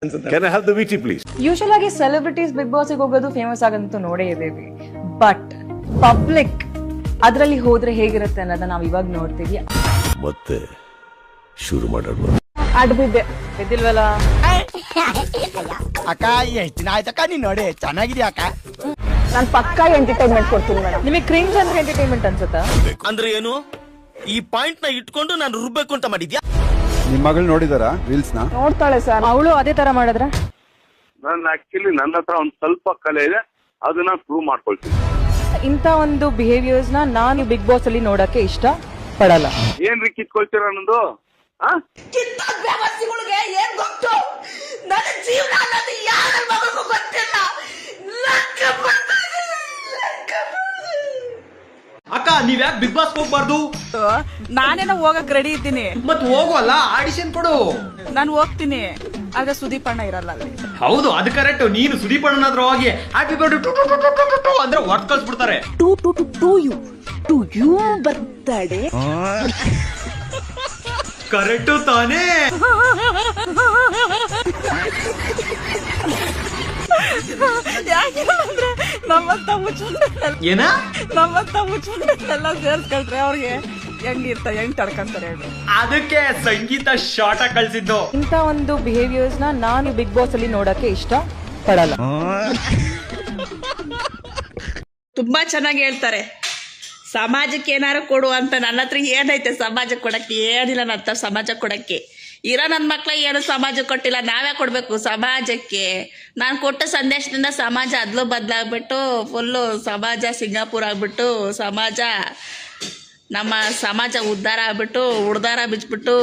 Can I have the VT, please? Usual ಆಗಿ celebrities big boss ಹೋಗೋದು famous ಆಗಂತೂ ನೋಡೇ ಇದ್ದೀವಿ. ಬಟ್ ಪಬ್ಲಿಕ್ ಅದರಲ್ಲಿ ಹೋದ್ರೆ ಹೇಗಿರುತ್ತೆ ಅನ್ನೋದನ್ನ ನಾವು ಇವಾಗ ನೋಡ್ತೀವಿ. ಮತ್ತೆ ಶುರು ಮಾಡೋಣ. ಅಡ್ಬಿದ್ದೆ ಬಿದ್ದಿಲ್ವಲ್ಲ ಅಕ್ಕ, ಎಷ್ಟು ದಿನ ಆಯ್ತಕ್ಕ ನೀನ್ ನೋಡಿ, ಚೆನ್ನಾಗಿದ್ಯಾ ಅಕ್ಕ? ನಾನು ಪಕ್ಕಾ ಎಂಟರ್ಟೈನ್ಮೆಂಟ್ ಕೊಡ್ತೀನಿ ಮೇಡಮ್. ನಿಮಗೆ ಕ್ರಿಂಜ್ ಅಂದ್ರೆ ಎಂಟರ್ಟೈನ್ಮೆಂಟ್ ಅನ್ಸುತ್ತಾ? ಅಂದ್ರೆ ಏನು? ಈ ಪಾಯಿಂಟ್ ನ ಇಟ್ಕೊಂಡು ನಾನು ರುಬ್ಬೇಕು ಅಂತ ಮಾಡಿದ್ಯಾ? ನಿಮ್ ಮಗಳು ನೋಡಿದಾರ ರೀಲ್ಸ್ ನ? ನೋಡ್ತಾಳೆ ಸರ್. ಅವಳು ಅದೇ ತರ ಮಾಡಿದ್ರೆ ನಾನು ಆಕ್ಚುಲಿ ನನ್ನ ಹತ್ರ ಒಂದು ಸ್ವಲ್ಪ ಕಲೆ ಇದೆ, ಅದನ್ನ ಪ್ರೂವ್ ಮಾಡ್ಕೊಳ್ತೀನಿ. ಇಂತ ಒಂದು ಬಿಹೇವಿಯರ್ಸ್ ನಾನು ಬಿಗ್ ಬಾಸ್ ಅಲ್ಲಿ ನೋಡಕ್ಕೆ ಇಷ್ಟ ಪಡಲ್ಲ. ಏನ್ರಿ ಕಿತ್ಕೊಳ್ತೀರ ಅನ್ನೋದು? ಏನ್ ಗೊತ್ತು? ನನ್ನ ಜೀವನ ಅನ್ನೋದು ಯಾರ ಮಗಳಿಗೂ ಗೊತ್ತಿಲ್ಲ. ಅಕ್ಕ, ನೀವ್ ಯಾಕೆ ಬಿಗ್ ಬಾಸ್ ಹೋಗ್ಬಾರ್ದು? ನಾನೇನೋ ಹೋಗಕ್ ರೆಡಿ ಇದ್ದೀನಿ. ಮತ್ ಹೋಗುವಲ್ಲ, ಆಡಿಷನ್ ಕೊಡು. ನಾನು ಹೋಗ್ತೀನಿ, ಆದ್ರೆ ಸುದೀಪ್ ಅಣ್ಣ ಇರಲ್ಲ ಅಲ್ಲಿ. ಹೌದು, ಅದು ಕರೆಕ್ಟ್. ನೀನು ಸುದೀಪ್ ಅಣ್ಣನಾದ್ರ ಹೋಗಿ ಹ್ಯಾಪಿ ಬರ್ಡೇ ಅಂದ್ರೆ ಹೊರತ್ ಕಳ್ಸ್ಬಿಡ್ತಾರೆ. ಟು ಯು ಬರ್ತಾಡೆ ಕರೆಕ್ಟ್ ತಾನೇ? ಯಾಕಂದ್ರೆ ನಮ್ಮಂತ ಏನ ಮುಚ್ಚಿಲ್ಲ ಸೇರ್ಸ್ಕೊಳ್ರೆ ಅವ್ರಿಗೆ ಹೆಂಗ್ ತಡ್ಕೊಂತಾರೆ ಹೇಳಿ. ಅದಕ್ಕೆ ಸಂಗೀತ ಶಾಟ ಕಳ್ಸಿದ್ದು. ಇಂತ ಒಂದು ಬಿಹೇವಿಯರ್ಸ್ ನಾನು ಬಿಗ್ ಬಾಸ್ ಅಲ್ಲಿ ನೋಡಕ್ಕೆ ಇಷ್ಟ ಪಡಲ್ಲ. ತುಂಬಾ ಚೆನ್ನಾಗಿ ಹೇಳ್ತಾರೆ, ಸಮಾಜಕ್ಕೆ ಏನಾರು ಕೊಡು ಅಂತ. ನನ್ನ ಹತ್ರ ಏನೈತೆ ಸಮಾಜಕ್ಕೆ ಕೊಡಕ್ಕೆ? ಏನಿಲ್ಲ ನನ್ನ ಹತ್ರ ಸಮಾಜಕ್ಕೆ ಕೊಡಕ್ಕೆ. ಇರೋ ನನ್ನ ಮಕ್ಳ ಏನು ಸಮಾಜಕ್ಕೆ ಕೊಟ್ಟಿಲ್ಲ, ನಾವೇ ಕೊಡಬೇಕು ಸಮಾಜಕ್ಕೆ. ನಾನು ಕೊಟ್ಟ ಸಂದೇಶದಿಂದ ಸಮಾಜ ಅದ್ಲು ಬದಲಾಗ್ಬಿಟ್ಟು ಫುಲ್ಲು ಸಮಾಜ ಸಿಂಗಾಪುರ್ ಆಗ್ಬಿಟ್ಟು ನಮ್ಮ ಸಮಾಜ ಉದ್ಧಾರ ಆಗ್ಬಿಟ್ಟು ಉಡ್ದಾರ ಬಿಚ್ಬಿಟ್ಟು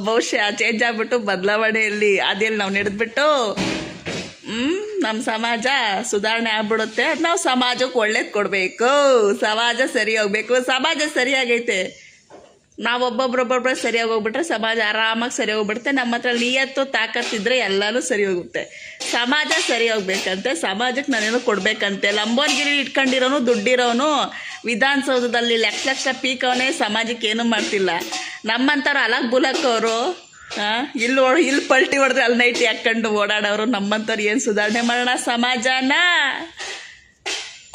ಬಹುಶಃ ಚೇಂಜ್ ಆಗ್ಬಿಟ್ಟು ಬದಲಾವಣೆಯಲ್ಲಿ ಅದೆಲ್ಲಿ ನಾವು ನಡೆದ್ಬಿಟ್ಟು ನಮ್ಮ ಸಮಾಜ ಸುಧಾರಣೆ ಆಗ್ಬಿಡುತ್ತೆ. ನಾವು ಸಮಾಜಕ್ಕೆ ಒಳ್ಳೇದು ಕೊಡಬೇಕು, ಸಮಾಜ ಸರಿ ಹೋಗ್ಬೇಕು. ಸಮಾಜ ಸರಿಯಾಗೈತೆ, ನಾವು ಒಬ್ಬೊಬ್ರೊಬ್ಬೊಬ್ಬರ ಸರಿಯಾಗಿ ಹೋಗ್ಬಿಟ್ರೆ ಸಮಾಜ ಆರಾಮಾಗಿ ಸರಿ ಹೋಗ್ಬಿಡುತ್ತೆ. ನಮ್ಮ ಹತ್ರ ನಿಯತ್ತು ತಾಕತ್ತಿದ್ರೆ ಎಲ್ಲನೂ ಸರಿ ಹೋಗುತ್ತೆ. ಸಮಾಜ ಸರಿ ಹೋಗ್ಬೇಕಂತೆ, ಸಮಾಜಕ್ಕೆ ನಾನೇನೋ ಕೊಡ್ಬೇಕಂತೆ. ಲಂಬೋರ್ಗಿರಿ ಇಟ್ಕೊಂಡಿರೋನು ದುಡ್ಡಿರೋನು ವಿಧಾನಸೌಧದಲ್ಲಿ ಲಕ್ಷ ಪೀಕವನೇ ಸಮಾಜಕ್ಕೆ ಏನೂ ಮಾಡ್ತಿಲ್ಲ. ನಮ್ಮಂಥವ್ರು ಅಲಗ್ ಬುಲಕ್ಕವರು ಇಲ್ಲಿ ಪಲ್ಟಿ ಹೊಡೆದ್ರೆ ಅಲ್ಲಿ ನೈಟಿ ಹಾಕ್ಕೊಂಡು ಓಡಾಡೋರು. ನಮ್ಮಂಥವ್ರು ಏನು ಸುಧಾರಣೆ ಮಾಡೋಣ ಸಮಾಜನ?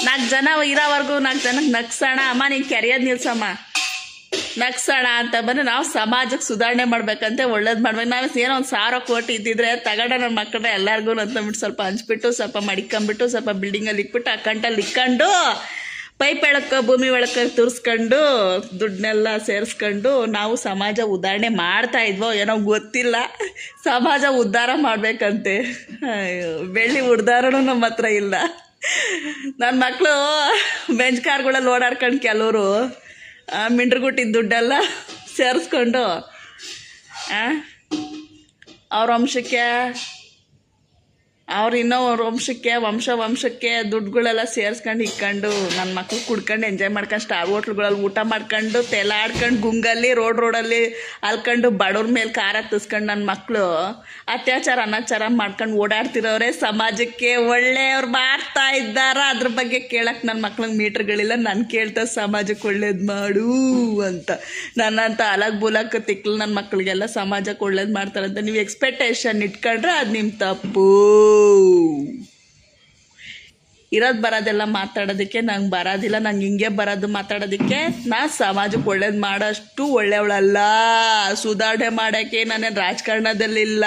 4 ಜನ ಇರೋವರೆಗೂ 4 ಜನಕ್ಕೆ ನಗ್ಸೋಣ. ಅಮ್ಮ ನೀನು ಕೆರೆಯೋದು ನಿಲ್ಸಮ್ಮ, ನಗ್ಸೋಣ ಅಂತ ಬಂದು ನಾವು ಸಮಾಜಕ್ಕೆ ಸುಧಾರಣೆ ಮಾಡ್ಬೇಕಂತೆ, ಒಳ್ಳೇದು ಮಾಡ್ಬೇಕು. ನಾವು ಏನೋ 1,000 ಕೋಟಿ ಇದ್ದಿದ್ರೆ ತಗೊಂಡ ನನ್ನ ಮಕ್ಕಳನ್ನ ಎಲ್ಲರಿಗೂ ಅಂತಂದ್ಬಿಟ್ಟು ಸ್ವಲ್ಪ ಹಂಚ್ಬಿಟ್ಟು ಸ್ವಲ್ಪ ಮಡಿಕೊಂಬಿಟ್ಟು ಸ್ವಲ್ಪ ಬಿಲ್ಡಿಂಗಲ್ಲಿ ಇಕ್ಬಿಟ್ಟು ಅಕೌಂಟಲ್ಲಿ ಇಕ್ಕೊಂಡು ಪೈಪ್ ಎಳಕ್ಕೆ ಭೂಮಿ ಒಳಕ್ಕೆ ತುರ್ಸ್ಕೊಂಡು ದುಡ್ಡನ್ನೆಲ್ಲ ಸೇರಿಸ್ಕೊಂಡು ನಾವು ಸಮಾಜ ಉದ್ಧಾರಣೆ ಮಾಡ್ತಾ ಇದ್ವೋ ಏನೋ ಗೊತ್ತಿಲ್ಲ. ಸಮಾಜ ಉದ್ಧಾರ ಮಾಡಬೇಕಂತೆ. ಬೆಳ್ಳಿ ಉದ್ಧಾರನೂ ನಮ್ಮ ಹತ್ರ ಇಲ್ಲ. ನನ್ನ ಮಕ್ಕಳು ಬೆಂಚ್ ಕಾರ್ಗಳಲ್ಲಿ ಓಡಾಡ್ಕೊಂಡು ಕೆಲವರು ಮಿಂಡ್ರಗುಟ್ಟಿದ ದುಡ್ಡೆಲ್ಲ ಸೇರಿಸ್ಕೊಂಡು ಅವ್ರ ವಂಶಕ್ಕೆ ಅವ್ರ ವಂಶಕ್ಕೆ ದುಡ್ಡುಗಳೆಲ್ಲ ಸೇರಿಸ್ಕೊಂಡು ಇಕ್ಕೊಂಡು ನನ್ನ ಮಕ್ಳು ಕುಡ್ಕೊಂಡು ಎಂಜಾಯ್ ಮಾಡ್ಕೊಂಡು ಸ್ಟಾರ್ ಹೋಟ್ಲ್ಗಳಲ್ಲಿ ಊಟ ಮಾಡ್ಕೊಂಡು ತೆಲಾಡ್ಕೊಂಡು ಗುಂಗಲ್ಲಿ ರೋಡಲ್ಲಿ ಅಲ್ಕೊಂಡು ಬಡವ್ರ ಮೇಲೆ ಕಾರ ಹತ್ತಿಸ್ಕೊಂಡು ನನ್ನ ಮಕ್ಕಳು ಅತ್ಯಾಚಾರ ಅನಾಚಾರ ಮಾಡ್ಕೊಂಡು ಓಡಾಡ್ತಿರೋರೆ ಸಮಾಜಕ್ಕೆ ಒಳ್ಳೆಯವ್ರು ಮಾಡ್ತಾ ಇದ್ದಾರ. ಅದ್ರ ಬಗ್ಗೆ ಕೇಳಕ್ಕೆ ನನ್ನ ಮಕ್ಳಿಗೆ ಮೀಟ್ರ್ಗಳಿಲ್ಲ. ನಾನು ಕೇಳ್ತಾ ಸಮಾಜಕ್ಕೆ ಒಳ್ಳೇದು ಮಾಡು ಅಂತ. ನನ್ನಂತ ಅಲಗ್ ಬುಲಕ್ ತಿಕ್ಲು ನನ್ನ ಮಕ್ಕಳಿಗೆಲ್ಲ ಸಮಾಜಕ್ಕೆ ಒಳ್ಳೇದು ಮಾಡ್ತಾರಂತ ನೀವು ಎಕ್ಸ್ಪೆಕ್ಟೇಷನ್ ಇಟ್ಕೊಂಡ್ರೆ ಅದು ನಿಮ್ಮ ತಪ್ಪು. ಇರೋದು ಬರೋದೆಲ್ಲ ಮಾತಾಡೋದಕ್ಕೆ ನಂಗೆ ಬರೋದಿಲ್ಲ. ನಂಗೆ ಹಿಂಗೆ ಬರೋದು ಮಾತಾಡೋದಕ್ಕೆ. ನಾ ಸಮಾಜಕ್ಕೆ ಒಳ್ಳೇದು ಮಾಡೋಷ್ಟು ಒಳ್ಳೆಯವಳಲ್ಲ. ಸುಧಾರಣೆ ಮಾಡೋಕ್ಕೆ ನಾನೇನು ರಾಜಕಾರಣದಲ್ಲಿಲ್ಲ.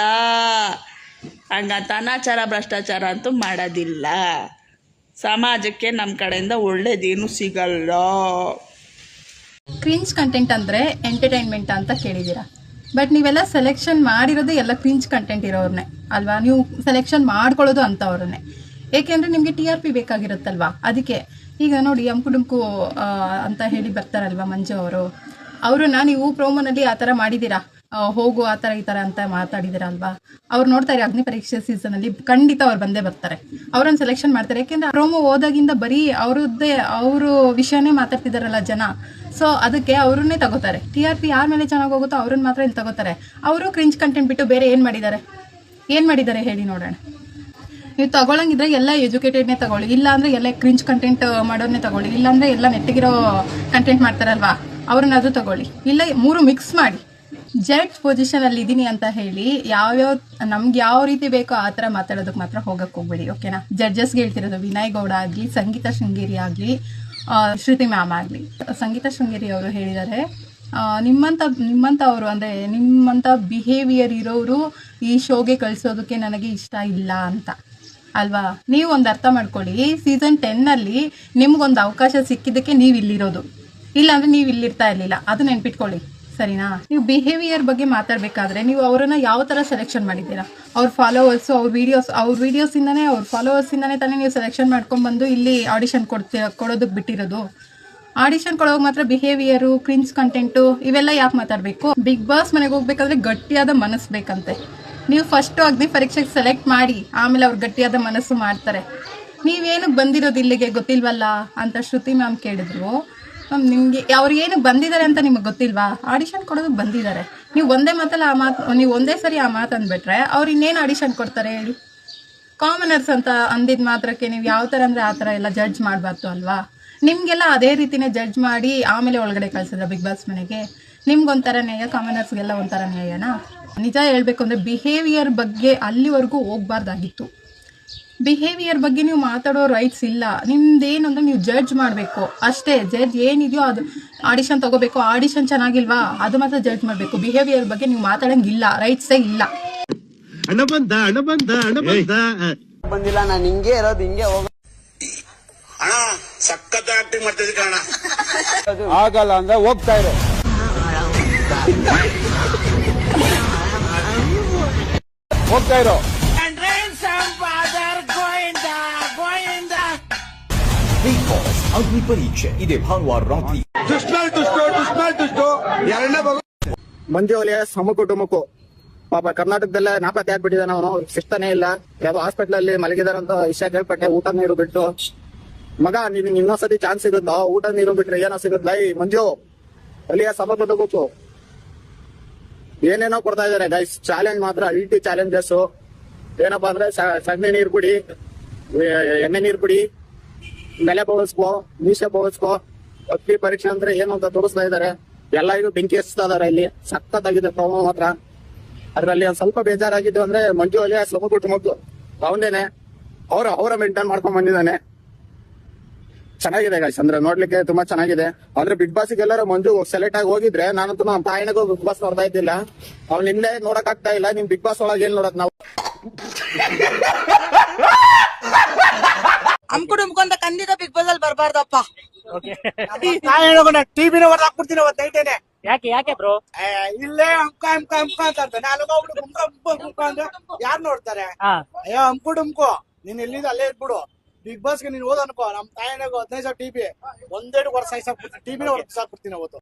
ಹಂಗಂತ ಅನಾಚಾರ ಭ್ರಷ್ಟಾಚಾರ ಅಂತೂ ಮಾಡೋದಿಲ್ಲ. ಸಮಾಜಕ್ಕೆ ನಮ್ಮ ಕಡೆಯಿಂದ ಒಳ್ಳೇದೇನು ಸಿಗಲ್ಲ. ಕ್ರಿಂಜ್ ಕಂಟೆಂಟ್ ಅಂದರೆ ಎಂಟರ್ಟೈನ್ಮೆಂಟ್ ಅಂತ ಕೇಳಿದ್ದೀರಾ. ಬಟ್ ನೀವೆಲ್ಲ ಸೆಲೆಕ್ಷನ್ ಮಾಡಿರೋದು ಎಲ್ಲ ಕ್ರಿಂಜ್ ಕಂಟೆಂಟ್ ಇರೋರ್ನೇ ಅಲ್ವಾ? ನೀವು ಸೆಲೆಕ್ಷನ್ ಮಾಡ್ಕೊಳ್ಳೋದು ಅಂಥವ್ರನ್ನೇ. ಏಕೆಂದರೆ ನಿಮಗೆ TRP ಬೇಕಾಗಿರುತ್ತಲ್ವಾ? ಅದಕ್ಕೆ ಈಗ ನೋಡಿ ಕುಡುಂಕು ಅಂತ ಹೇಳಿ ಬರ್ತಾರಲ್ವಾ ಮಂಜು ಅವ್ರನ್ನ ನೀವು ಪ್ರೋಮೋನಲ್ಲಿ ಆ ಥರ ಮಾಡಿದ್ದೀರಾ, ಹೋಗು ಆ ಥರ ಈ ಥರ ಅಂತ ಮಾತಾಡಿದ್ದೀರಾ ಅಲ್ವಾ? ಅವ್ರು ನೋಡ್ತಾರೆ ಅಗ್ನಿ ಪರೀಕ್ಷೆ ಸೀಸನಲ್ಲಿ ಖಂಡಿತ ಅವ್ರು ಬಂದೇ ಬರ್ತಾರೆ. ಅವ್ರನ್ನ ಸೆಲೆಕ್ಷನ್ ಮಾಡ್ತಾರೆ. ಯಾಕೆಂದರೆ ಪ್ರೋಮೋ ಹೋದಾಗಿಂದ ಬರೀ ಅವರು ವಿಷಯನೇ ಮಾತಾಡ್ತಿದ್ದಾರಲ್ಲ ಜನ. ಸೊ ಅದಕ್ಕೆ ಅವ್ರನ್ನೇ ತಗೋತಾರೆ. TRP ಯಾರ ಮೇಲೆ ಚೆನ್ನಾಗಿ ಹೋಗುತ್ತೋ ಅವ್ರನ್ನ ಮಾತ್ರ ಇಲ್ಲಿ ತಗೋತಾರೆ. ಅವರು ಕ್ರಿಂಜ್ ಕಂಟೆಂಟ್ ಬಿಟ್ಟು ಬೇರೆ ಏನು ಮಾಡಿದ್ದಾರೆ ಹೇಳಿ ನೋಡೋಣ. ನೀವು ತಗೊಳಂಗಿದ್ರೆ ಎಲ್ಲ ಎಜುಕೇಟೆಡ್ನೇ ತಗೊಳ್ಳಿ, ಇಲ್ಲ ಅಂದರೆ ಎಲ್ಲ ಕ್ರಿಂಜ್ ಕಂಟೆಂಟ್ ಮಾಡೋರನ್ನೇ ತಗೊಳ್ಳಿ, ಇಲ್ಲಾಂದರೆ ಎಲ್ಲ ನೆಟ್ಟಿಗಿರೋ ಕಂಟೆಂಟ್ ಮಾಡ್ತಾರಲ್ವಾ ಅವ್ರನ್ನ ಅದು ತಗೊಳ್ಳಿ. ಇಲ್ಲ 3 ಮಿಕ್ಸ್ ಮಾಡಿ ಜಡ್ಜ್ ಪೊಸಿಷನ್ ಅಲ್ಲಿ ಇದೀನಿ ಅಂತ ಹೇಳಿ ನಮ್ಗೆ ಯಾವ ರೀತಿ ಬೇಕೋ ಆ ಥರ ಮಾತಾಡೋದಕ್ಕೆ ಮಾತ್ರ ಹೋಗಕ್ಕೆ ಹೋಗ್ಬೇಡಿ, ಓಕೆನಾ? ಜಡ್ಜಸ್ಗೆ ಹೇಳ್ತಿರೋದು ವಿನಯ್ ಗೌಡ ಆಗಲಿ, ಸಂಗೀತ ಶೃಂಗೇರಿ ಆಗಲಿ, ಶ್ರುತಿ ಮ್ಯಾಮ್ ಆಗಲಿ. ಸಂಗೀತ ಶೃಂಗೇರಿ ಅವರು ಹೇಳಿದ್ದಾರೆ, ನಿಮ್ಮಂಥವ್ರು ಅಂದರೆ ನಿಮ್ಮಂಥ ಬಿಹೇವಿಯರ್ ಇರೋರು ಈ ಶೋಗೆ ಕಳಿಸೋದಕ್ಕೆ ನನಗೆ ಇಷ್ಟ ಇಲ್ಲ ಅಂತ ಅಲ್ವಾ? ನೀವು ಒಂದು ಅರ್ಥ ಮಾಡ್ಕೊಳ್ಳಿ, ಸೀಸನ್ 10ನಲ್ಲಿ ನಿಮ್ಗೊಂದು ಅವಕಾಶ ಸಿಕ್ಕಿದ್ದಕ್ಕೆ ನೀವು ಇಲ್ಲಿರೋದು, ಇಲ್ಲಾಂದ್ರೆ ನೀವು ಇಲ್ಲಿರ್ತಾ ಇರಲಿಲ್ಲ, ಅದು ನೆನ್ಪಿಟ್ಕೊಳ್ಳಿ, ಸರಿನಾ? ನೀವು ಬಿಹೇವಿಯರ್ ಬಗ್ಗೆ ಮಾತಾಡಬೇಕಾದ್ರೆ ನೀವು ಅವರನ್ನು ಯಾವ ಥರ ಸೆಲೆಕ್ಷನ್ ಮಾಡಿದ್ದೀರಾ? ಅವ್ರ ಫಾಲೋವರ್ಸು, ಅವ್ರ ವೀಡಿಯೋಸಿಂದನೇ ಅವ್ರ ಫಾಲೋವರ್ಸಿಂದನೇ ತಾನೇ ನೀವು ಸೆಲೆಕ್ಷನ್ ಮಾಡ್ಕೊಂಡ್ಬಂದು ಇಲ್ಲಿ ಆಡಿಷನ್ ಕೊಡೋದಕ್ಕೆ ಬಿಟ್ಟಿರೋದು. ಆಡಿಷನ್ ಕೊಡೋವಾಗ ಮಾತ್ರ ಬಿಹೇವಿಯರು, ಕ್ರಿಂಜ್ ಕಂಟೆಂಟು ಇವೆಲ್ಲ ಯಾಕೆ ಮಾತಾಡಬೇಕು? ಬಿಗ್ ಬಾಸ್ ಮನೆಗೆ ಹೋಗ್ಬೇಕಾದ್ರೆ ಗಟ್ಟಿಯಾದ ಮನಸ್ಸು ಬೇಕಂತೆ. ನೀವು ಫಸ್ಟು ಅಗ್ನಿ ಪರೀಕ್ಷೆಗೆ ಸೆಲೆಕ್ಟ್ ಮಾಡಿ ಆಮೇಲೆ ಅವ್ರು ಗಟ್ಟಿಯಾದ ಮನಸ್ಸು ಮಾಡ್ತಾರೆ. ನೀವೇನಕ್ಕೆ ಬಂದಿರೋದು ಇಲ್ಲಿಗೆ ಗೊತ್ತಿಲ್ವಲ್ಲ ಅಂತ ಶ್ರುತಿ ಮ್ಯಾಮ್ ಕೇಳಿದ್ರು. ನಿಮಗೆ ಅವ್ರು ಏನಕ್ಕೆ ಬಂದಿದ್ದಾರೆ ಅಂತ ನಿಮಗೆ ಗೊತ್ತಿಲ್ವಾ? ಆಡಿಷನ್ ಕೊಡೋದಕ್ಕೆ ಬಂದಿದ್ದಾರೆ. ನೀವು ಒಂದೇ ಮಾತಲ್ಲ ನೀವು ಒಂದೇ ಸರಿ ಆ ಮಾತು ಅಂದ್ಬಿಟ್ರೆ ಅವ್ರು ಇನ್ನೇನು ಆಡಿಷನ್ ಕೊಡ್ತಾರೆ ಹೇಳಿ? ಕಾಮನರ್ಸ್ ಅಂತ ಅಂದಿದ ಮಾತ್ರಕ್ಕೆ ನೀವು ಯಾವ ಥರ ಅಂದರೆ ಆ ಥರ ಎಲ್ಲ ಜಡ್ಜ್ ಮಾಡಬಾರ್ದು ಅಲ್ವಾ? ನಿಮಗೆಲ್ಲ ಅದೇ ರೀತಿನೇ ಜಡ್ಜ್ ಮಾಡಿ ಆಮೇಲೆ ಒಳಗಡೆ ಕಳ್ಸಿದ್ರೆ ಬಿಗ್ ಬಾಸ್ ಮನೆಗೆ ನಿಮ್ಗೊಂಥರ ನ್ಯಾಯ, ಕಾಮನರ್ಸ್ಗೆಲ್ಲ ಒಂಥರ ನ್ಯಾಯನಾ? ನಿಜ ಹೇಳಬೇಕು ಅಂದರೆ ಬಿಹೇವಿಯರ್ ಬಗ್ಗೆ ಅಲ್ಲಿವರೆಗೂ ಹೋಗ್ಬಾರ್ದಾಗಿತ್ತು. ಬಿಹೇವಿಯರ್ ಬಗ್ಗೆ ನೀವು ಮಾತಾಡೋ ರೈಟ್ಸ್ ಇಲ್ಲ. ನಿಮ್ದೇನು ಅಂದರೆ ನೀವು ಜಡ್ಜ್ ಮಾಡಬೇಕು ಅಷ್ಟೇ. ಜಡ್ಜ್ ಏನಿದೆಯೋ ಅದು ಆಡಿಷನ್ ತಗೋಬೇಕು. ಆಡಿಷನ್ ಚೆನ್ನಾಗಿಲ್ವಾ ಅದು ಮಾತ್ರ ಜಡ್ಜ್ ಮಾಡಬೇಕು. ಬಿಹೇವಿಯರ್ ಬಗ್ಗೆ ನೀವು ಮಾತಾಡಂಗಿಲ್ಲ, ರೈಟ್ಸೇ ಇಲ್ಲ. ಬಂದಿಲ್ಲ, ನಾನು ಹಿಂಗೆ ಇರೋದು, ಹಿಂಗೆ ಹೋಗ ಸಖತ್ ಆಕ್ಟಿಂಗ್ ಮಾಡ್ತಿದ್ದೆ ಕಾರಣ ಆಗಲ್ಲ ಅಂದ್ರೆ ಹೋಗ್ತಾ ಇರೋ. ಹೋಗ್ತಾ ಇರೋ. ಅಗ್ನಿ ಪರೀಕ್ಷೆ ಇದೆ ಭಾನುವಾರ ರಾತ್ರಿ. ಮಂಜು ಒಲಿಯ ಸಮಕುಟುಂಬಕ್ಕೂ ಪಾಪ ಕರ್ನಾಟಕದಲ್ಲೇ ನಾಪತ್ತೆ ಆಗ್ಬಿಟ್ಟಿದ್ದಾನೆ ಅವನು. ಸಿಗ್ತಾನೆ ಇಲ್ಲ. ಯಾವ ಹಾಸ್ಪಿಟಲ್ ಅಲ್ಲಿ ಮಲಗಿದಾರಂತ ವಿಷಯ ಕೇಳ್ಪಟ್ಟೆ. ಊಟ ನೀರು ಬಿಟ್ಟು ಮಗ ನೀನ್ ಇನ್ನೊಂದ್ಸತಿ ಚಾನ್ಸ್ ಸಿಗುತ್ತೋ? ಊಟ ನೀರು ಬಿಟ್ರೆ ಏನೋ ಸಿಗುತ್ತಲ್ಲ ಈ ಮಂಜು ಅಲ್ಲಿಯ ಸಮಕುಟುಂಬಕ್ಕೂ ಏನೇನೋ ಕೊಡ್ತಾ ಇದಾರೆ ಗೈಸ್. ಚಾಲೆಂಜ್ ಮಾತ್ರ ಅಲ್ಟಿ ಚಾಲೆಂಜಸ್. ಏನಪ್ಪಾ ಅಂದ್ರೆ ಸಗಣಿ ನೀರು ಕುಡಿ, ಎಣ್ಣೆ ನೀರು ಕುಡಿ, ಬೆಲೆ ಬೋಗಿಸ್ಕೋ, ಮೀಸೆ ಬೋಗಿಸ್ಕೋ, ಅಗ್ನಿ ಪರೀಕ್ಷೆ ಅಂದ್ರೆ ಏನು ಅಂತ ತೋರಿಸ್ತಾ ಇದಾರೆ. ಎಲ್ಲ ಇದು ಬೆಂಕಿ ಹಚ್ತಾ ಇದಾರೆ ಇಲ್ಲಿ. ಸಖತ್ತಾಗಿದೆ ಪ್ರೋಮೋ ಮಾತ್ರ. ಅದ್ರಲ್ಲಿ ಒಂದ್ ಸ್ವಲ್ಪ ಬೇಜಾರಾಗಿದ್ದು ಅಂದ್ರೆ ಮಂಜು ಅಲಿಯ ಸಮಕುಟುಂಬಕ್ಕೂ ಅವನೇನೆ ಅವರ ಮೇಂಟೈನ್ ಮಾಡ್ಕೊಂಡ್ ಬಂದಿದ್ದಾನೆ. ಚೆನ್ನಾಗಿದೆ ಗೈಸ್, ಅಂದ್ರೆ ನೋಡ್ಲಿಕ್ಕೆ ತುಂಬಾ ಚೆನ್ನಾಗಿದೆ. ಆದ್ರೆ ಬಿಗ್ ಬಾಸ್ ಎಲ್ಲರೂ ಮಂಜು ಸೆಲೆಕ್ಟ್ ಆಗಿ ಹೋಗಿದ್ರೆ ನಾನಂತೂ ನಮ್ಮ ತಾಯಿನಗೂ ಬಿಗ್ ಬಾಸ್ ನೋಡ್ತಾ ಇದ್ದಿಲ್ಲ. ಅವ್ನು ಹಿಂದೆ ನೋಡಕ್ ಆಗ್ತಾ ಇಲ್ಲ. ನಿಮ್ ಬಿಗ್ ಬಾಸ್ ಒಳಗೆ ಏನ್ ನೋಡಕ್ ನಾವು ಅಮ್ಕೊಂಡ ಕಂದಿದ ಬಿಗ್ ಬಾಸ್ ಅಲ್ಲಿ ಬರ್ಬಾರ್ದಪ್ಪ. ಟಿವಿನ ಹೊರದಾಕ್ಬಿಡ್ತೀನಿ ಅವತ್ತು ನೈಟೇನೆ. ಯಾಕೆ ಬ್ರೋ? ಇಲ್ಲೇ ಅಮ್ಕ ಅಂತ ನಾನು ಮುಖ ಅಂದ್ರೆ ಯಾರು ನೋಡ್ತಾರೆ? ಅಯ್ಯೋ ಅಮ್ಕು ನೀನ್ ಎಲ್ಲಿಂದ ಅಲ್ಲೇ ಇದ್ಬಿಡು. ಬಿಗ್ ಬಾಸ್ಗೆ ನೀನ್ ಹೋದ ಅನ್ಕೋ, ನಮ್ ತಾಯಿನಾಗ 15 ಟಿವಿ ಒಂದೇಟು ವರ್ಷ ಸಾಕ್ಬಿಡ್ತೀನಿ. ಟಿವಿನ ಹೊರಗೆ ಸಾಕ್ಬಿಡ್ತೀನಿ ಅವತ್ತು.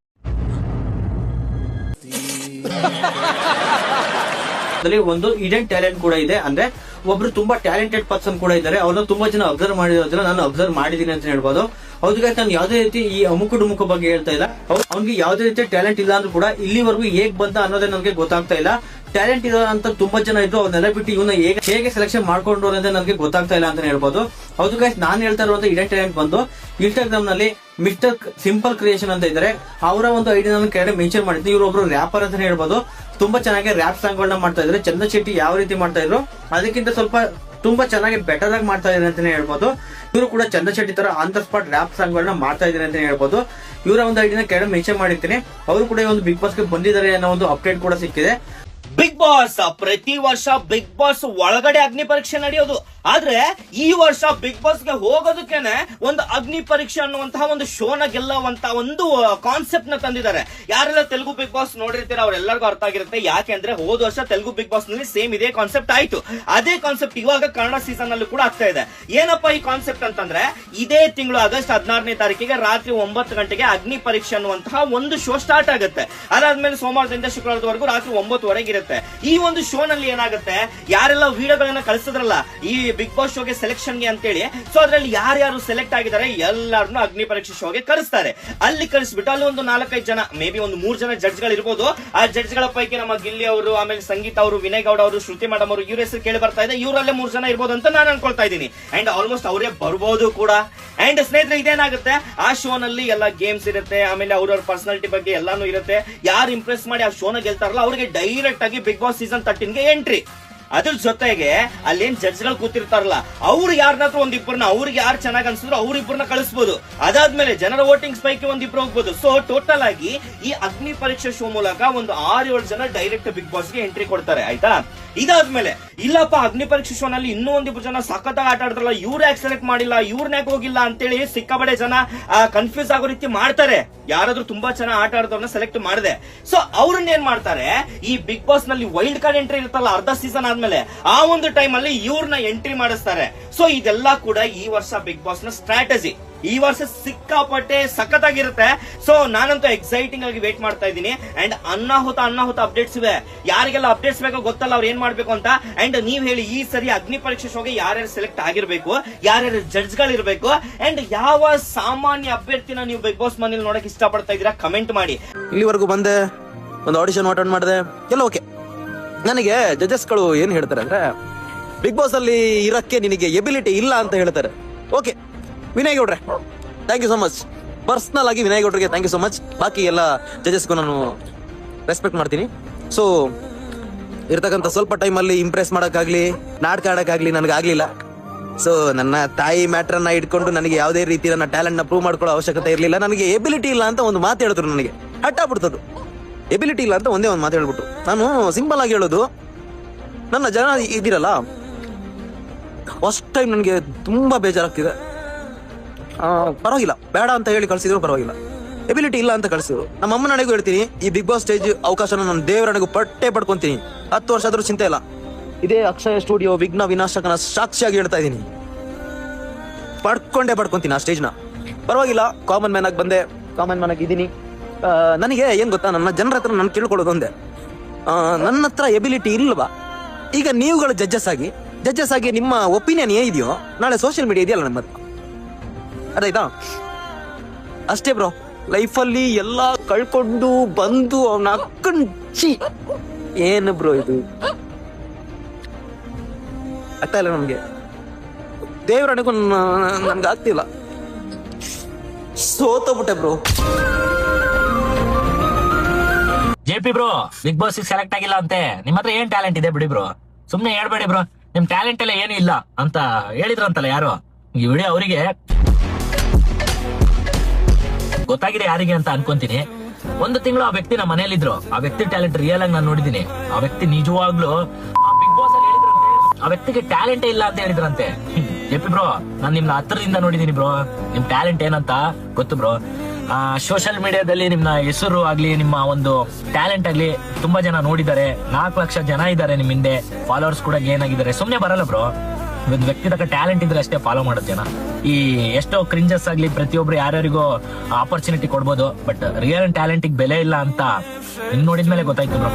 ಒಂದು ಇಡೆನ್ ಟ್ಯಾಲೆಂಟ್ ಕೂಡ ಇದೆ. ಅಂದ್ರೆ ಒಬ್ರು ತುಂಬಾ ಟ್ಯಾಲೆಂಟೆಡ್ ಪರ್ಸನ್ ಕೂಡ ಇದ್ದಾರೆ. ಅವ್ರನ್ನ ತುಂಬಾ ಜನ ಅಬ್ಸರ್ವ್ ಮಾಡಿರೋದನ್ನ ನಾನು ಅಬ್ಸರ್ವ್ ಮಾಡಿದೀನಿ ಅಂತ ಹೇಳ್ಬೋದು. ಹೌದು, ನಾನು ಯಾವುದೇ ರೀತಿ ಈ ಅಮುಕುಡುಮುಖ ಬಗ್ಗೆ ಹೇಳ್ತಾ ಇಲ್ಲ. ಅವ್ನಿಗೆ ಯಾವುದೇ ರೀತಿ ಟ್ಯಾಲೆಂಟ್ ಇಲ್ಲ ಅಂದ್ರೂ ಕೂಡ ಇಲ್ಲಿವರೆಗೂ ಹೇಗ್ ಬಂತ ಅನ್ನೋದೇ ನನಗೆ ಗೊತ್ತಾಗ್ತಾ ಇಲ್ಲ. ಟ್ಯಾಲೆಂಟ್ ಇರೋ ಅಂತ ತುಂಬಾ ಜನ ಇದ್ರು, ಅವ್ರನ್ನೆಲ್ಲ ಬಿಟ್ಟು ಇವನ್ನ ಹೇಗೆ ಸೆಲೆಕ್ಷನ್ ಮಾಡ್ಕೊಂಡ್ರು ಅಂತ ನನಗೆ ಗೊತ್ತಾಗ್ತಾ ಇಲ್ಲ ಅಂತ ಹೇಳ್ಬೋದು. ಹೌದು ಗೈಸ್, ನಾನು ಹೇಳ್ತಾ ಇರುವಂತ ಇಡನ್ ಟ್ಯಾಲೆಂಟ್ ಬಂದು ಇನ್ಸ್ಟಾಗ್ರಾಮ್ ನಲ್ಲಿ ಮಿಸ್ಟರ್ ಸಿಂಪಲ್ ಕ್ರಿಯೇಷನ್ ಅಂತ ಇದ್ದಾರೆ. ಅವರ ಒಂದು ಐಡಿಯಾ ನಾನು ಕೆಳಗಡೆ ಮೆನ್ಷನ್ ಮಾಡಿದ್ದೆ. ಇವರು ಒಬ್ರು ರ್ಯಾಪರ್ ಅಂತ ಹೇಳ್ಬೋದು. ತುಂಬಾ ಚೆನ್ನಾಗಿ ರ್ಯಾಪ್ ಸಾಂಗ್ ಗಳನ್ನ ಮಾಡ್ತಾ ಇದ್ದಾರೆ. ಚಂದನ್ ಶೆಟ್ಟಿ ಯಾವ ರೀತಿ ಮಾಡ್ತಾ ಇದ್ರು ಅದಕ್ಕಿಂತ ಸ್ವಲ್ಪ ತುಂಬಾ ಚೆನ್ನಾಗಿ ಬೆಟರ್ ಆಗಿ ಮಾಡ್ತಾ ಇದ್ದಾರೆ ಅಂತಾನೆ ಹೇಳ್ಬೋದು. ಇವರು ಕೂಡ ಚಂದನ್ ಶೆಟ್ಟಿ ತರ on the spot rap song ಗಳನ್ನ ಮಾಡ್ತಾ ಇದ್ದಾರೆ ಅಂತ ಹೇಳ್ಬೋದು. ಇವರ ಒಂದು ಐಡಿಯಾ ಕೆಳಗಡೆ ಮೆನ್ಷನ್ ಮಾಡಿರ್ತೀನಿ. ಅವರು ಕೂಡ ಒಂದು ಬಿಗ್ ಬಾಸ್ ಗೆ ಬಂದಿದ್ದಾರೆ ಅನ್ನೋ ಒಂದು ಅಪ್ಡೇಟ್ ಕೂಡ ಸಿಕ್ಕಿದೆ. ಬಿಗ್ ಬಾಸ್ ಪ್ರತಿ ವರ್ಷ ಬಿಗ್ ಬಾಸ್ ಒಳಗಡೆ ಅಗ್ನಿ ಪರೀಕ್ಷೆ ನಡೆಯೋದು. ಆದ್ರೆ ಈ ವರ್ಷ ಬಿಗ್ ಬಾಸ್ ಗೆ ಹೋಗೋದಕ್ಕೇನೆ ಒಂದು ಅಗ್ನಿ ಪರೀಕ್ಷೆ ಅನ್ನುವಂತಹ ಒಂದು ಶೋನ ಗೆಲ್ಲುವಂತ ಒಂದು ಕಾನ್ಸೆಪ್ಟ್ ನ ತಂದಿದ್ದಾರೆ. ಯಾರೆಲ್ಲ ತೆಲುಗು ಬಿಗ್ ಬಾಸ್ ನೋಡಿರ್ತೀರ ಅವ್ರೆಲ್ಲರಿಗೂ ಅರ್ಥ ಆಗಿರುತ್ತೆ. ಯಾಕೆಂದ್ರೆ ಹೋದ ವರ್ಷ ತೆಲುಗು ಬಿಗ್ ಬಾಸ್ ನಲ್ಲಿ ಸೇಮ್ ಇದೇ ಕಾನ್ಸೆಪ್ಟ್ ಆಯ್ತು. ಅದೇ ಕಾನ್ಸೆಪ್ಟ್ ಇವಾಗ ಕನ್ನಡ ಸೀಸನ್ ನಲ್ಲೂ ಕೂಡ ಆಗ್ತಾ ಇದೆ. ಏನಪ್ಪಾ ಈ ಕಾನ್ಸೆಪ್ಟ್ ಅಂತಂದ್ರೆ, ಇದೇ ತಿಂಗಳು ಆಗಸ್ಟ್ 16ನೇ ತಾರೀಕಿಗೆ ರಾತ್ರಿ 9 ಗಂಟೆಗೆ ಅಗ್ನಿ ಪರೀಕ್ಷೆ ಅನ್ನುವಂತಹ ಒಂದು ಶೋ ಸ್ಟಾರ್ಟ್ ಆಗುತ್ತೆ. ಅದಾದ್ಮೇಲೆ ಸೋಮವಾರದಿಂದ ಶುಕ್ರವಾರದವರೆಗೂ ರಾತ್ರಿ 9 ವರೆಗೆ ಇರುತ್ತೆ. ಆಗುತ್ತೆ. ಈ ಒಂದು ಶೋ ನಲ್ಲಿ ಏನಾಗುತ್ತೆ, ಯಾರೆಲ್ಲ ವಿಡಿಯೋಗಳನ್ನ ಕಳಿಸಿದ್ರಲ್ಲ ಈ ಬಿಗ್ ಬಾಸ್ ಶೋಗೆ ಸೆಲೆಕ್ಷನ್ ಗೆ ಅಂತೇಳಿ, ಸೊ ಅದ್ರಲ್ಲಿ ಯಾರ್ಯಾರು ಸೆಲೆಕ್ಟ್ ಆಗಿದ್ದಾರೆ ಎಲ್ಲಾರನ್ನು ಅಗ್ನಿ ಪರೀಕ್ಷೆ ಶೋಗೆ ಕಳಿಸ್ತಾರೆ. ಅಲ್ಲಿ ಕಳಿಸ್ಬಿಟ್ಟು ಅಲ್ಲಿ ಒಂದು 4-5 ಜನ, ಮೇ ಬಿ ಒಂದು 3 ಜನ ಜಡ್ಜ್ ಗಳು ಇರ್ಬೋದು. ಆ ಜಡ್ಜ್ ಗಳ ಪೈಕಿ ನಮ್ಮ ಗಿಲ್ಲಿ ಅವರು, ಆಮೇಲೆ ಸಂಗೀತ ಅವರು, ವಿನಯ್ ಗೌಡ ಅವರು, ಶ್ರುತಿ ಮೇಡಮ್ ಅವರು, ಇವ್ರ ಹೆಸರು ಕೇಳಿ ಬರ್ತಾ ಇದೆ. ಇವರಲ್ಲೇ 3 ಜನ ಇರ್ಬೋದು ಅಂತ ನಾನು ಅನ್ಕೊಳ್ತಾ ಇದ್ದೀನಿ. ಅಂಡ್ ಆಲ್ಮೋಸ್ಟ್ ಅವರೇ ಬರ್ಬೋದು ಕೂಡ. ಅಂಡ್ ಸ್ನೇಹಿತರೆ, ಇದೇನಾಗುತ್ತೆ, ಆ ಶೋ ನಲ್ಲಿ ಎಲ್ಲ ಗೇಮ್ಸ್ ಇರುತ್ತೆ, ಆಮೇಲೆ ಅವ್ರವ್ರ ಪರ್ಸನಾಲಿಟಿ ಬಗ್ಗೆ ಎಲ್ಲಾನು ಇರುತ್ತೆ. ಯಾರು ಇಂಪ್ರೆಸ್ ಮಾಡಿ ಆ ಶೋನ ಗೆಲ್ತಾರಲ್ಲ ಅವ್ರಿಗೆ ಡೈರೆಕ್ಟ್ ಆಗಿ ಬಿಗ್ ಬಾಸ್ ಸೀಸನ್ 13 ಗೆ ಎಂಟ್ರಿ. ಅದ್ರ ಜೊತೆಗೆ ಅಲ್ಲೇನ್ ಜಡ್ಜ್ ಗಳು ಕೂತಿರ್ತಾರಲ್ಲ, ಅವ್ರು ಯಾರನ್ನಾದ್ರೂ ಒಂದಿಬ್ಬರನ್ನ, ಅವ್ರಿಗೆ ಯಾರು ಚೆನ್ನಾಗಿ ಅನ್ಸಿದ್ರು ಅವ್ರಿಬ್ಬರನ್ನ ಕಳಿಸಬಹುದು. ಅದಾದ್ಮೇಲೆ ಜನರ ವೋಟಿಂಗ್ಸ್ ಪೈಕಿ ಒಂದಿಬ್ರು ಹೋಗ್ಬೋದು. ಸೊ ಟೋಟಲ್ ಆಗಿ ಈ ಅಗ್ನಿ ಪರೀಕ್ಷೆ ಶೋ ಮೂಲಕ ಒಂದು 6-7 ಜನ ಡೈರೆಕ್ಟ್ ಬಿಗ್ ಬಾಸ್ ಗೆ ಎಂಟ್ರಿ ಕೊಡ್ತಾರೆ, ಆಯ್ತಾ. ಇದಾದ್ಮೇಲೆ ಇಲ್ಲಪ್ಪ ಅಗ್ನಿ ಪರೀಕ್ಷೆ ಶೋ ನಲ್ಲಿ ಇನ್ನೂ ಒಂದಿಬ್ರು ಜನ ಸಖತ್ತಾಗಿ ಆಟ ಆಡಿದ್ರಲ್ಲ, ಇವ್ರು ಯಾಕೆ ಸೆಲೆಕ್ಟ್ ಮಾಡಿಲ್ಲ, ಇವ್ರನ್ನ ಯಾಕೆ ಹೋಗಿಲ್ಲ ಅಂತೇಳಿ ಸಿಕ್ಕಾಬಡೆ ಜನ ಕನ್ಫ್ಯೂಸ್ ಆಗೋ ರೀತಿ ಮಾಡ್ತಾರೆ. ಯಾರಾದ್ರೂ ತುಂಬಾ ಚೆನ್ನಾಗಿ ಆಟ ಆಡಿದವ್ರನ್ನ ಸೆಲೆಕ್ಟ್ ಮಾಡಿದೆ. ಸೊ ಅವ್ರನ್ನ ಏನ್ ಮಾಡ್ತಾರೆ, ಈ ಬಿಗ್ ಬಾಸ್ ನಲ್ಲಿ ವೈಲ್ಡ್ ಕಾರ್ಡ್ ಎಂಟ್ರಿ ಇರುತ್ತಲ್ಲ ಅರ್ಧ ಸೀಸನ್ ಆದ್ಮೇಲೆ, ಆ ಒಂದು ಟೈಮ್ ಅಲ್ಲಿ ಇವ್ರನ್ನ ಎಂಟ್ರಿ ಮಾಡಿಸ್ತಾರೆ. ಸೊ ಇದೆಲ್ಲ ಕೂಡ ಈ ವರ್ಷ ಬಿಗ್ ಬಾಸ್ ನ ಸ್ಟ್ರಾಟಜಿ. ಈ ವರ್ಷ ಸಿಕ್ಕಾಪಟ್ಟೆ ಸಖತ್ತಾಗಿರುತ್ತೆ. ಸೊ ನಾನಂತೂ ಎಕ್ಸೈಟಿಂಗ್ ಆಗಿ ವೇಟ್ ಮಾಡ್ತಾ ಇದ್ದೀನಿ. ಅಂಡ್ ಅನ್ನಾಹುತ ಅಪ್ಡೇಟ್ಸ್ ಇವೆ. ಯಾರಿಗೆಲ್ಲ ಅಪ್ಡೇಟ್ಸ್ ಬೇಕೋ ಗೊತ್ತಲ್ಲ ಅವ್ರು ಏನ್ ಮಾಡ್ಬೇಕು ಅಂತ. ಅಂಡ್ ನೀವ್ ಹೇಳಿ, ಈ ಸರಿ ಅಗ್ನಿ ಪರೀಕ್ಷೆ ಶೋಗೆ ಯಾರ್ಯಾರು ಸೆಲೆಕ್ಟ್ ಆಗಿರ್ಬೇಕು, ಯಾರ್ಯಾರು ಜಡ್ಜ್ ಗಳಿರ್ಬೇಕು, ಅಂಡ್ ಯಾವ ಸಾಮಾನ್ಯ ಅಭ್ಯರ್ಥಿನ ನೀವು ಬಿಗ್ ಬಾಸ್ ಮನೇಲಿ ನೋಡಕ್ ಇಷ್ಟಪಡ್ತಾ ಇದೀರಾ, ಕಮೆಂಟ್ ಮಾಡಿ. ಇಲ್ಲಿವರೆಗೂ ಬಂದೆ, ಒಂದು ಆಡಿಷನ್ ಅಟೆಂಡ್ ಮಾಡಿದೆ, ಎಲ್ಲ ಓಕೆ. ನನಗೆ ಜಡ್ಜಸ್ ಗಳು ಏನ್ ಹೇಳ್ತಾರೆ ಅಂದ್ರೆ, ಬಿಗ್ ಬಾಸ್ ಅಲ್ಲಿ ಇರಕ್ಕೆ ನಿನಗೆ ಎಬಿಲಿಟಿ ಇಲ್ಲ ಅಂತ ಹೇಳ್ತಾರೆ. ಓಕೆ ವಿನಯ್ ಗೌಡ್ರೆ, thank you so much. Personal ಆಗಿ ವಿನಯ್ ಗೌಡ್ರಿಗೆ ಥ್ಯಾಂಕ್ ಯು ಸೊ ಮಚ್. ಬಾಕಿ ಎಲ್ಲ ಜಡ್ಜಸ್ಗೂ ನಾನು ರೆಸ್ಪೆಕ್ಟ್ ಮಾಡ್ತೀನಿ. ಸೊ ಇರ್ತಕ್ಕಂಥ ಸ್ವಲ್ಪ ಟೈಮಲ್ಲಿ ಇಂಪ್ರೆಸ್ ಮಾಡೋಕ್ಕಾಗ್ಲಿ, ನಾಟಕ ಆಡೋಕ್ಕಾಗ್ಲಿ ನನಗಾಗ್ಲಿಲ್ಲ. ಸೊ ನನ್ನ ತಾಯಿ ಮ್ಯಾಟ್ರನ್ನ ಇಟ್ಕೊಂಡು ನನಗೆ ಯಾವುದೇ ರೀತಿ ನನ್ನ ಟ್ಯಾಲೆಂಟ್ನ ಪ್ರೂವ್ ಮಾಡ್ಕೊಳ್ಳೋ ಅವಶ್ಯಕತೆ ಇರಲಿಲ್ಲ. ನನಗೆ ಎಬಿಲಿಟಿ ಇಲ್ಲ ಅಂತ ಒಂದು ಮಾತು ಹೇಳಿದ್ರು, ನನಗೆ ಹಟ್ಟಾಗ್ಬಿಡ್ತದ್ದು. ಎಬಿಲಿಟಿ ಇಲ್ಲ ಅಂತ ಒಂದೇ ಒಂದು ಮಾತು ಹೇಳ್ಬಿಟ್ಟು, ನಾನು ಸಿಂಪಲ್ ಆಗಿ ಹೇಳೋದು, ನನ್ನ ಜನ ಇದಿರಲ್ಲ, ಫಸ್ಟ್ ಟೈಮ್ ನನಗೆ ತುಂಬಾ ಬೇಜಾರಾಗ್ತಿದೆ. ಪರವಾಗಿಲ್ಲ, ಬೇಡ ಅಂತ ಹೇಳಿ ಕಳ್ಸಿದ್ರು ಪರವಾಗಿಲ್ಲ, ಎಬಿಲಿಟಿ ಇಲ್ಲ ಅಂತ ಕಳ್ಸಿದ್ರು. ನಮ್ಮ ಅಮ್ಮನ ನನಗೂ ಹೇಳ್ತೀನಿ, ಈ ಬಿಗ್ ಬಾಸ್ ಸ್ಟೇಜ್ ಅವಕಾಶನ ನಾನು ದೇವರನಿಗೂ ಪಡ್ಕೊಂತೀನಿ. 10 ವರ್ಷ ಆದ್ರೂ ಚಿಂತೆ ಇಲ್ಲ. ಇದೇ ಅಕ್ಷಯ ಸ್ಟುಡಿಯೋ ವಿಘ್ನ ವಿನಾಶಕನ ಸಾಕ್ಷಿಯಾಗಿ ಹೇಳ್ತಾ ಇದ್ದೀನಿ, ಪಡ್ಕೊಂತೀನಿ ಆ ಸ್ಟೇಜ್ನ. ಪರವಾಗಿಲ್ಲ, ಕಾಮನ್ ಮ್ಯಾನ್ ಆಗಿ ಬಂದೆ, ಕಾಮನ್ ಮ್ಯಾನ್ ಆಗಿ ಇದ್ದೀನಿ. ನನಗೆ ಏನ್ ಗೊತ್ತಾ, ನನ್ನ ಜನರ ಹತ್ರ ನಾನು ಕೇಳ್ಕೊಳ್ಳೋದು ಒಂದೇ, ನನ್ನ ಹತ್ರ ಎಬಿಲಿಟಿ ಇಲ್ವಾ? ಈಗ ನೀವುಗಳು ಜಡ್ಜಸ್ ಆಗಿ ನಿಮ್ಮ ಒಪಿನಿಯನ್ ಏನಿದೆಯೋ ನಾಳೆ ಸೋಷಿಯಲ್ ಮೀಡಿಯಾ ಇದೆಯಲ್ಲ ನಮ್ಮ ಹತ್ರ, ಅದಾಯ್ತಾ? ಅಷ್ಟೇ ಬ್ರೋ. ಲೈಫಲ್ಲಿ ಎಲ್ಲ ಕಳ್ಕೊಂಡು ಬಂದು ಅವನ ಅಕ್ಕಂಚಿ ಏನು ಬ್ರೋ ಇದು ಆಗ್ತಾ ಇಲ್ಲ ನಮ್ಗೆ. ದೇವರನಿಗೂ ನನ್ಗೆ ಆಗ್ತಿಲ್ಲ, ಸೋತೋಗ್ಬಿಟ್ಟೆ bro. JP bro, big boss select ಆಗಿಲ್ಲ ಅಂತೆ. ನಿಮ್ಮ ಹತ್ರ ಏನ್ ಟ್ಯಾಲೆಂಟ್ ಇದೆ ಬಿಡಿ ಬ್ರೋ, ಸುಮ್ನೆ ಹೇಳ್ಬೇಡಿ ಬ್ರೋ. ನಿಮ್ ಟ್ಯಾಲೆಂಟ್ ಎಲ್ಲ ಏನು ಇಲ್ಲ ಅಂತ ಹೇಳಿದ್ರಂತಲ್ಲ ಯಾರು, ಈ ವಿಡಿಯೋ ಅವರಿಗೆ ಗೊತ್ತಾಗಿದೆ ಯಾರಿಗೆ ಅಂತ ಅನ್ಕೊಂತೀನಿ. 1 ತಿಂಗಳು ಆ ವ್ಯಕ್ತಿ ನಮ್ಮ ಮನೇಲಿದ್ರು, ಆ ವ್ಯಕ್ತಿ ಟ್ಯಾಲೆಂಟ್ ರಿಯಲ್ ಆಗಿ ನಾನು ನೋಡಿದೀನಿ. ಆ ವ್ಯಕ್ತಿ ನಿಜವಾಗ್ಲೂ ಆ ಬಿಗ್ ಬಾಸ್ ಅಲ್ಲಿ ಹೇಳಿದ್ರಂತೆ ಆ ವ್ಯಕ್ತಿಗೆ ಟ್ಯಾಲೆಂಟ್ ಇಲ್ಲ ಅಂತ ಹೇಳಿದ್ರಂತೆ. JP ಬ್ರೋ, ನಾನು ನಿಮ್ನ ಹತ್ರದಿಂದ ನೋಡಿದೀನಿ ಬ್ರೋ, ನಿಮ್ ಟ್ಯಾಲೆಂಟ್ ಏನಂತ ಗೊತ್ತು ಬ್ರೋ. ಸೋಷಿಯಲ್ ಮೀಡಿಯಾದಲ್ಲಿ ನಿಮ್ಮ ಹೆಸರು ಆಗ್ಲಿ, ನಿಮ್ಮ ಒಂದು ಟ್ಯಾಲೆಂಟ್ ಆಗ್ಲಿ ತುಂಬಾ ಜನ ನೋಡಿದ್ದಾರೆ. 4 ಲಕ್ಷ ಜನ ಇದ್ದಾರೆ ನಿಮ್ ಹಿಂದೆ, ಫಾಲೋವರ್ಸ್ ಕೂಡ ಗೇನ್ ಆಗಿದ್ದಾರೆ. ಸುಮ್ನೆ ಬರಲ್ಲ ಬ್ರೋ, ಒಂದು ವ್ಯಕ್ತಿ ತಕ್ಕ ಟ್ಯಾಲೆಂಟ್ ಇದ್ರೆ ಅಷ್ಟೇ ಫಾಲೋ ಮಾಡೋದು ಜನ. ಈ ಎಷ್ಟೋ ಕ್ರಿಂಜಸ್ ಆಗ್ಲಿ ಪ್ರತಿಯೊಬ್ರು ಯಾರ್ಯಾರಿಗೂ ಆಪರ್ಚುನಿಟಿ ಕೊಡ್ಬೋದು, ಬಟ್ ರಿಯಲ್ ಟ್ಯಾಲೆಂಟ್ ಬೆಲೆ ಇಲ್ಲ ಅಂತ ಇನ್ ನೋಡಿದ್ಮೇಲೆ ಗೊತ್ತಾಯ್ತು ಬ್ರೋ.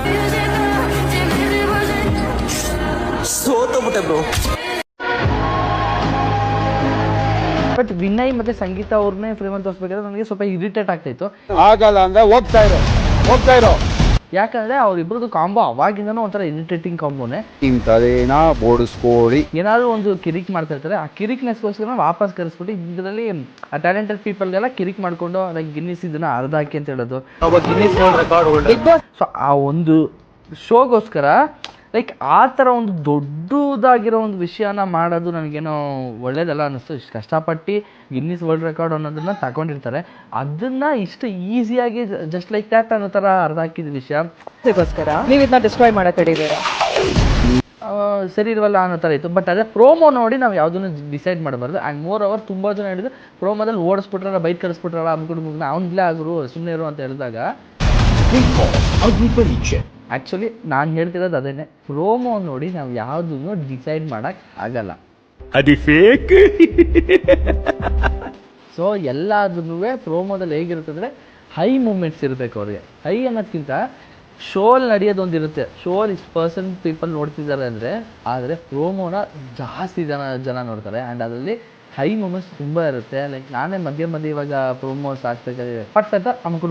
ಸೋತೋಗ್ಬಿಟ್ಟೆ ಬ್ರೋ. ಬಟ್ ವಿನಯ್ ಮತ್ತೆ ಸಂಗೀತ ಅವ್ರನ್ನೇ ಫ್ರೇಮಲ್ಲಿ ತೋರಿಸ್ಬೇಕಾದ್ರೆ ನನಗೆ ಸ್ವಲ್ಪ ಇರಿಟೇಟ್ ಆಗ್ತಾಯಿತ್ತು. ಆಗಲ್ಲ ಅಂದ್ರೆ ಹೋಗ್ತಾ ಇರೋ ಯಾಕಂದ್ರೆ ಅವ್ರಿಬ್ರದ್ದು ಕಾಂಬೋ ಅವಾಗಿಂದನೂ ಒಂಥರ ಇರಿಟೇಟಿಂಗ್ ಕಾಂಬೋನೆ. ಇಂಥದೇನಾ ಬೋಡಿಸ್ಕೋಳಿ ಏನಾದ್ರು ಒಂದು ಕಿರಿಕ್ ಮಾಡ್ತಾ ಇರ್ತಾರೆ, ಆ ಕಿರಿಕ್ನೆಸ್ಗೋಸ್ಕರ ವಾಪಸ್ ಕರೆಸ್ಬಿಟ್ಟು ಇದರಲ್ಲಿ ಆ ಟ್ಯಾಲೆಂಟೆಡ್ ಪೀಪಲ್ಗೆಲ್ಲ ಕಿರಿಕ್ ಮಾಡ್ಕೊಂಡು ಲೈಕ್ ಗಿನ್ನಿಸ್ ಇದನ್ನ ಅರ್ಧ ಹಾಕಿ ಅಂತ ಹೇಳೋದು. ಸೊ ಆ ಒಂದು ಶೋಗೋಸ್ಕರ ಲೈಕ್ ಆ ಥರ ಒಂದು ದೊಡ್ಡದಾಗಿರೋ ಒಂದು ವಿಷಯನ ಮಾಡೋದು ನನಗೇನೋ ಒಳ್ಳೇದಲ್ಲ ಅನ್ನಿಸ್ತು. ಇಷ್ಟು ಕಷ್ಟಪಟ್ಟು ಗಿನ್ನಿಸ್ ವರ್ಲ್ಡ್ ರೆಕಾರ್ಡ್ ಅನ್ನೋದನ್ನ ತಗೊಂಡಿರ್ತಾರೆ, ಅದನ್ನು ಇಷ್ಟು ಈಸಿಯಾಗಿ ಜಸ್ಟ್ ಲೈಕ್ ದ್ಯಾಟ್ ಅನ್ನೋ ಥರ ಅರ್ಧ ಹಾಕಿದ ವಿಷಯಕ್ಕೋಸ್ಕರ ನೀವು ಇದನ್ನ ಡಿಸ್ಟ್ರಾಯ್ ಮಾಡಕ್ಕೆ ಹಿಡಿದೀರಾ, ಸರಿ ಇಲ್ವಲ್ಲ ಅನ್ನೋ ಥರ ಇತ್ತು. ಬಟ್ ಅದೇ ಪ್ರೋಮೋ ನೋಡಿ ನಾವು ಯಾವುದನ್ನು ಡಿಸೈಡ್ ಮಾಡಬಾರ್ದು. ಆ್ಯಂಡ್ ಮೋರ್ ಓವರ್ ತುಂಬ ಜನ ಹೇಳಿದ್ರು ಪ್ರೋಮೋದಲ್ಲಿ ಓಡಿಸ್ಬಿಟ್ರಲ್ಲ, ಬೈಕ್ ಕಳಿಸ್ಬಿಟ್ರಲ್ಲ, ಅಂದ್ಕೊಂಡು ಮುಗಿನ ಅವ್ನಿಲ್ಲ ಆಗರು ಸುಮ್ಮನೆ ಇರು ಅಂತ ಹೇಳಿದಾಗ ಆ್ಯಕ್ಚುಲಿ ನಾನು ಹೇಳ್ತಿರೋದು ಅದೇನೆ, ಪ್ರೋಮೋ ನೋಡಿ ನಾವು ಯಾವುದನ್ನು ಡಿಸೈಡ್ ಮಾಡೋಕ್ಕೆ ಆಗಲ್ಲ, ಅದು ಫೇಕ್. ಸೊ ಎಲ್ಲದನ್ನೂ ಪ್ರೋಮೋದಲ್ಲಿ ಹೇಗಿರುತ್ತೆ ಅಂದರೆ ಹೈ ಮೂಮೆಂಟ್ಸ್ ಇರಬೇಕು ಅವ್ರಿಗೆ. ಹೈ ಅನ್ನೋದಕ್ಕಿಂತ ಶೋಲ್ ನಡೆಯೋದೊಂದಿರುತ್ತೆ, ಶೋಲ್ ಇಷ್ಟು ಪರ್ಸೆಂಟ್ ಪೀಪಲ್ ನೋಡ್ತಿದ್ದಾರೆ ಅಂದರೆ, ಆದರೆ ಪ್ರೋಮೋನ ಜಾಸ್ತಿ ಜನ ನೋಡ್ತಾರೆ. ಆ್ಯಂಡ್ ಅದರಲ್ಲಿ ಹೈ ಮೂಮೆಂಟ್ಸ್ ತುಂಬ ಇರುತ್ತೆ. ಲೈಕ್ ನಾನೇ ಮಧ್ಯೆ ಇವಾಗ ಪ್ರೋಮೋಸ್ ಆಗ್ಬೇಕಾದ್ರೆ ಪಟ್ ಅಂತ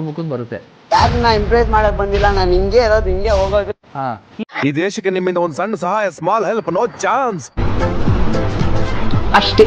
ಮುಕುಂದ್ ಬರುತ್ತೆ. ಯಾಕೆ ನಾ ಇಂಪ್ರೆಸ್ ಮಾಡಕ್ ಬಂದಿಲ್ಲ, ನಾನು ಹಿಂಗೆ ಇರೋದು, ಹಿಂಗೆ ಹೋಗೋದು. ಈ ದೇಶಕ್ಕೆ ನಿಮ್ಮಿಂದ ಒಂದು ಸಣ್ಣ ಸಹಾಯ, ಸ್ಮಾಲ್ ಹೆಲ್ಪ್, ನೋ ಚಾನ್ಸ್ ಅಷ್ಟೇ.